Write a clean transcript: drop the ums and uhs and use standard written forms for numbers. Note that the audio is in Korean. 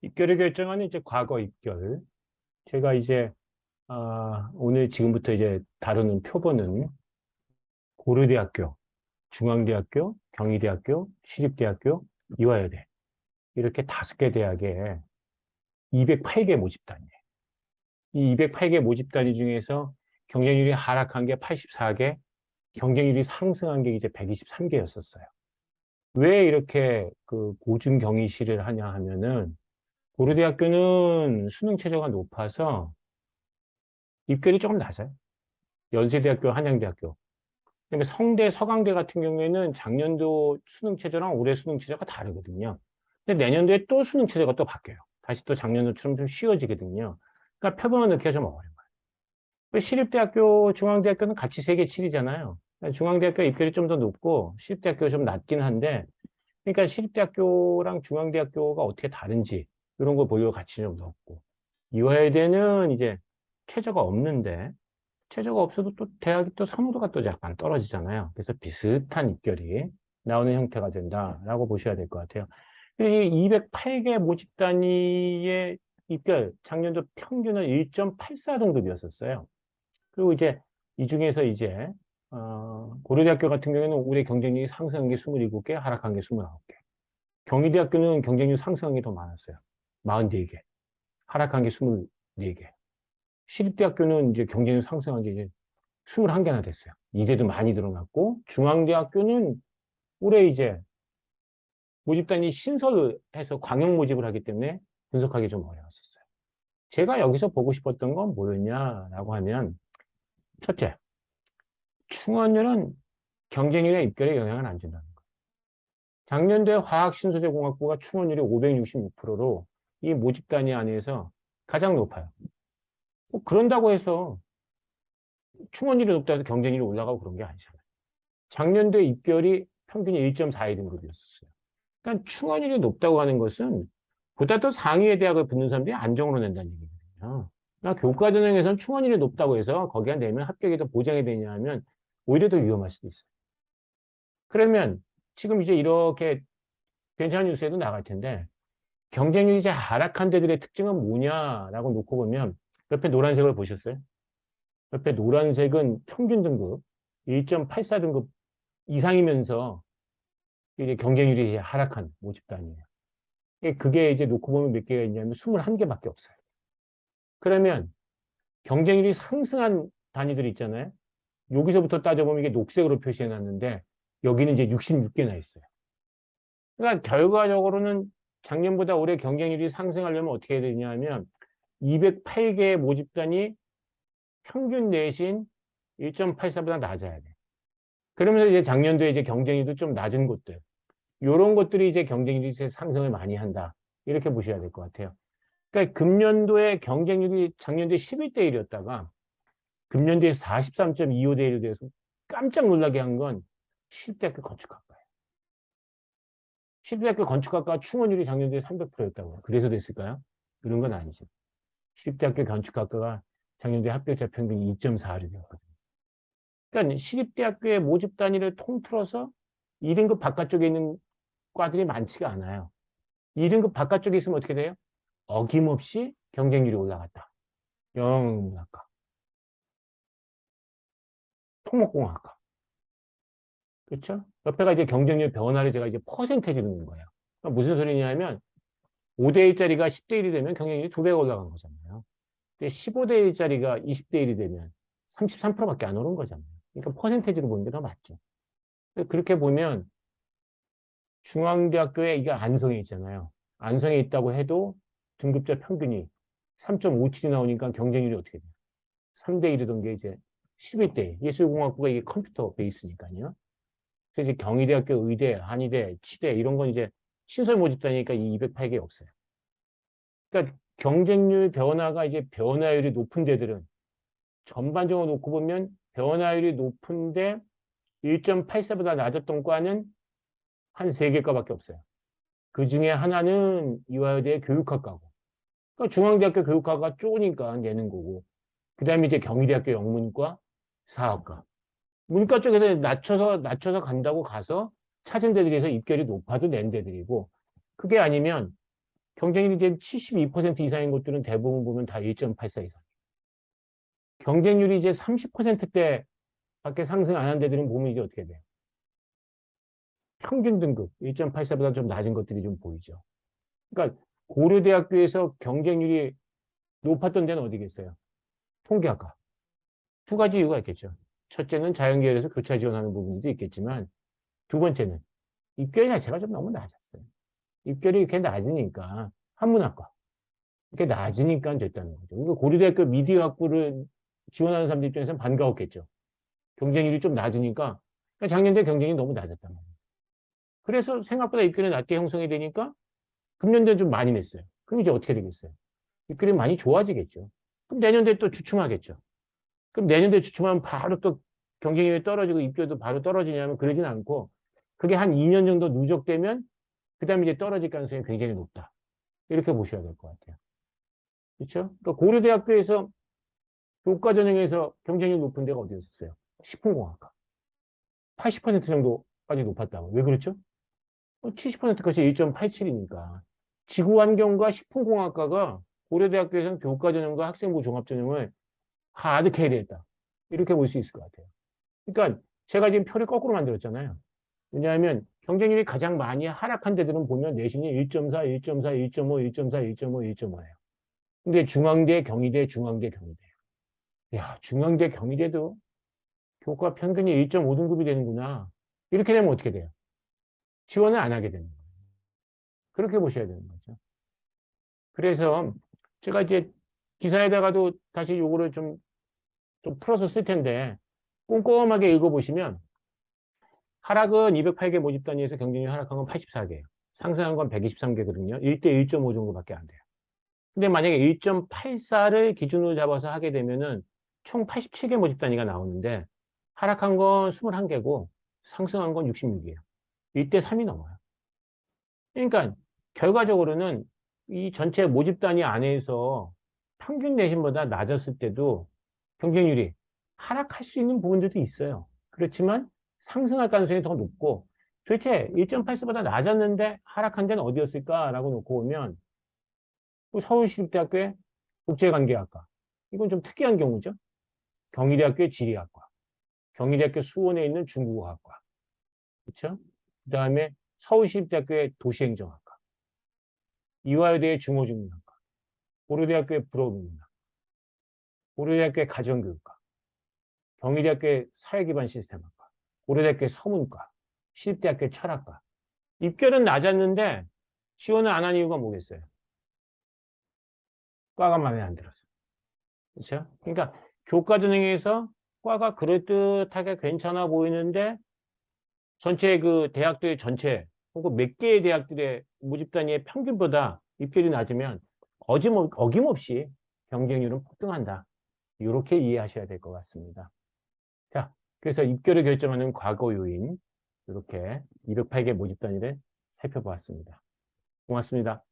입결을 결정하는 이제 과거 입결. 제가 이제, 오늘 지금부터 이제 다루는 표본은 고려대학교, 중앙대학교, 경희대학교, 시립대학교, 이화여대. 이렇게 5개 대학에 208개 모집단이에요. 이 208개 모집단위 중에서 경쟁률이 하락한 게 84개, 경쟁률이 상승한 게 이제 123개였었어요. 왜 이렇게 그 고준 경희시를 하냐 하면은 고려대학교는 수능 최저가 높아서 입결이 조금 낮아요. 연세대학교, 한양대학교. 그다음에 성대, 서강대 같은 경우에는 작년도 수능 최저랑 올해 수능 최저가 다르거든요. 근데 내년도에 또 수능 최저가 또 바뀌어요. 다시 또 작년도처럼 좀 쉬워지거든요. 그러니까 표본을 넣기가 좀 어려워요. 시립대학교, 중앙대학교는 같이 세계 7이잖아요. 중앙대학교 입결이 좀 더 높고 시립대학교가 좀 낮긴 한데, 그러니까 시립대학교랑 중앙대학교가 어떻게 다른지 이런 거 보려고 같이 좀 넣었고, 이화여대는 이제 최저가 없는데 최저가 없어도 또 대학이 또 선호도가 또 약간 떨어지잖아요. 그래서 비슷한 입결이 나오는 형태가 된다라고 보셔야 될 것 같아요. 이 208개 모집 단위의 입결, 작년도 평균은 1.84등급이었었어요. 그리고 이제 이 중에서 이제 고려대학교 같은 경우에는 올해 경쟁률이 상승한 게 27개, 하락한 게 29개. 경희대학교는 경쟁률 상승한 게 더 많았어요. 44개, 하락한 게 24개. 시립대학교는 이제 경쟁률 상승한 게 이제 21개나 됐어요. 이래도 많이 늘어났고, 중앙대학교는 올해 이제 모집단이 신설해서 광역 모집을 하기 때문에 분석하기 좀 어려웠었어요. 제가 여기서 보고 싶었던 건 뭐였냐라고 하면, 첫째, 충원율은 경쟁률에 입결에 영향을 안 준다는 거예요. 작년도에 화학신소재공학부가 충원율이 566%로 이 모집단위 안에서 가장 높아요. 뭐 그런다고 해서 충원율이 높다 해서 경쟁률이 올라가고 그런 게 아니잖아요. 작년도에 입결이 평균이 1.42등급이었어요. 그러니까 충원율이 높다고 하는 것은 보다 더 상위의 대학을 붙는 사람들이 안정으로 낸다는 얘기거든요. 그러니까 교과전형에서는 충원율이 높다고 해서 거기가 내면 합격이 더 보장이 되냐 하면 오히려 더 위험할 수도 있어요. 그러면 지금 이제 이렇게 괜찮은 뉴스에도 나갈 텐데 경쟁률이 이제 하락한 데들의 특징은 뭐냐라고 놓고 보면 옆에 노란색을 보셨어요? 옆에 노란색은 평균 등급 1.84등급 이상이면서 이제 경쟁률이 하락한 모집단이에요. 그게 이제 놓고 보면 몇 개가 있냐면 21개밖에 없어요. 그러면 경쟁률이 상승한 단위들 있잖아요. 여기서부터 따져보면 이게 녹색으로 표시해 놨는데 여기는 이제 66개나 있어요. 그러니까 결과적으로는 작년보다 올해 경쟁률이 상승하려면 어떻게 해야 되냐 하면 208개 모집단이 평균 내신 1.84보다 낮아야 돼. 그러면서 이제 작년도에 이제 경쟁률도 좀 낮은 곳들, 이런 것들이 이제 경쟁률이 상승을 많이 한다. 이렇게 보셔야 될 것 같아요. 그러니까 금년도에 경쟁률이 작년도에 11대 1이었다가 금년도에 43.25대 1이 돼서 깜짝 놀라게 한 건 시립대학교 건축학과예요. 시립대학교 건축학과 충원율이 작년도에 300%였다고요. 그래서 됐을까요? 그런 건 아니죠. 시립대학교 건축학과가 작년도에 합격자 평균이 2.46이었거든요. 그러니까 시립대학교의 모집 단위를 통틀어서 2등급 바깥쪽에 있는 과들이 많지가 않아요. 2등급 바깥쪽에 있으면 어떻게 돼요? 어김없이 경쟁률이 올라갔다. 영문학과, 토목공학과. 그렇죠? 옆에가 이제 경쟁률 변화를 제가 이제 퍼센테이지로 넣는 거예요. 그러니까 무슨 소리냐면 5대 1짜리가 10대 1이 되면 경쟁률이 2배가 올라간 거잖아요. 근데 15대 1짜리가 20대 1이 되면 33%밖에 안 오른 거잖아요. 그러니까 퍼센테이지로 보는 게 더 맞죠. 그렇게 보면 중앙대학교에 이게 안성에 있잖아요. 안성에 있다고 해도 등급자 평균이 3.57이 나오니까 경쟁률이 어떻게 돼요? 3대 1이던 게 이제 11대 1. 예술공학부가 이게 컴퓨터 베이스니까요. 그래서 이제 경희대학교 의대, 한의대, 치대 이런 건 이제 신설 모집단이니까 이 208개 없어요. 그러니까 경쟁률 변화가 이제 변화율이 높은 데들은 전반적으로 놓고 보면 변화율이 높은데 1.84보다 낮았던 과는 한 3개 과밖에 없어요. 그 중에 하나는 이화여대 교육학과고. 그러니까 중앙대학교 교육학과 쪼으니까 내는 거고. 그 다음에 이제 경희대학교 영문과 사학과. 문과 쪽에서 낮춰서 간다고 가서 찾은 데들에서 입결이 높아도 낸 데들이고, 그게 아니면 경쟁률이 이제 72% 이상인 곳들은 대부분 보면 다 1.84 이상. 경쟁률이 이제 30%대 밖에 상승 안 한 데들은 보면 이제 어떻게 돼요? 평균 등급 1.84보다 좀 낮은 것들이 좀 보이죠. 그러니까 고려대학교에서 경쟁률이 높았던 데는 어디겠어요? 통계학과. 두 가지 이유가 있겠죠. 첫째는 자연계열에서 교차 지원하는 부분도 있겠지만 두 번째는 입결 자체가 좀 너무 낮았어요. 입결이 이렇게 낮으니까 한문학과 이렇게 낮으니까 됐다는 거죠. 그러니까 고려대학교 미디어학부를 지원하는 사람들 입장에서는 반가웠겠죠. 경쟁률이 좀 낮으니까 그러니까 작년도에 경쟁이 너무 낮았단 말이에요. 그래서 생각보다 입결이 낮게 형성이 되니까 금년도에 좀 많이 냈어요. 그럼 이제 어떻게 되겠어요? 입결이 많이 좋아지겠죠. 그럼 내년도에 또 주춤하겠죠. 그럼 내년도에 주춤하면 바로 또 경쟁률이 떨어지고 입결도 바로 떨어지냐면 그러진 않고 그게 한 2년 정도 누적되면 그 다음에 이제 떨어질 가능성이 굉장히 높다. 이렇게 보셔야 될 것 같아요. 그렇죠? 그러니까 고려대학교에서 교과전형에서 경쟁률 높은 데가 어디였어요? 식품공학과. 80% 정도까지 높았다고. 왜 그렇죠? 70%까지 1.87이니까. 지구환경과 식품공학과가 고려대학교에서는 교과전형과 학생부 종합전형을 하드 캐리했다. 이렇게 볼 수 있을 것 같아요. 그러니까 제가 지금 표를 거꾸로 만들었잖아요. 왜냐하면 경쟁률이 가장 많이 하락한 데들은 보면 내신이 1.4, 1.4, 1.5, 1.4, 1.5, 1.5예요. 근데 중앙대, 경희대, 중앙대, 경희대. 야, 중앙대, 경희대도 교과 평균이 1.5등급이 되는구나. 이렇게 되면 어떻게 돼요? 지원을 안 하게 되는 거예요. 그렇게 보셔야 되는 거죠. 그래서 제가 이제 기사에다가도 다시 요거를 좀 풀어서 쓸 텐데 꼼꼼하게 읽어보시면 하락은 208개 모집 단위에서 경쟁률 하락한 건 84개예요. 상승한 건 123개거든요. 1대 1.5 정도밖에 안 돼요. 근데 만약에 1.84를 기준으로 잡아서 하게 되면은 총 87개 모집 단위가 나오는데 하락한 건 21개고 상승한 건 66이에요. 1대 3이 넘어요. 그러니까 결과적으로는 이 전체 모집 단위 안에서 평균 내신보다 낮았을 때도 경쟁률이 하락할 수 있는 부분들도 있어요. 그렇지만 상승할 가능성이 더 높고 도대체 1.84보다 낮았는데 하락한 데는 어디였을까라고 놓고 보면 서울시립대학교의 국제관계학과. 이건 좀 특이한 경우죠. 경희대학교의 지리학과. 경희대학교 수원에 있는 중국어학과. 그렇죠? 그다음에 서울시립대학교의 도시행정학과. 이화여대의 중어중문학과. 고려대학교의 불어국문학. 고려대학교의 가정교육과. 경희대학교의 사회기반 시스템학과. 고려대학교의 서문과. 시립대학교의 철학과. 입결은 낮았는데 지원을 안 한 이유가 뭐겠어요? 과가 마음에 안 들었어요. 그렇죠? 그러니까 교과 전형에서 과가 그럴듯하게 괜찮아 보이는데 전체 그 대학들의 전체 혹은 몇 개의 대학들의 모집 단위의 평균보다 입결이 낮으면 어김없이 경쟁률은 폭등한다. 이렇게 이해하셔야 될 것 같습니다. 자, 그래서 입결을 결정하는 과거 요인 이렇게 208개 모집 단위를 살펴보았습니다. 고맙습니다.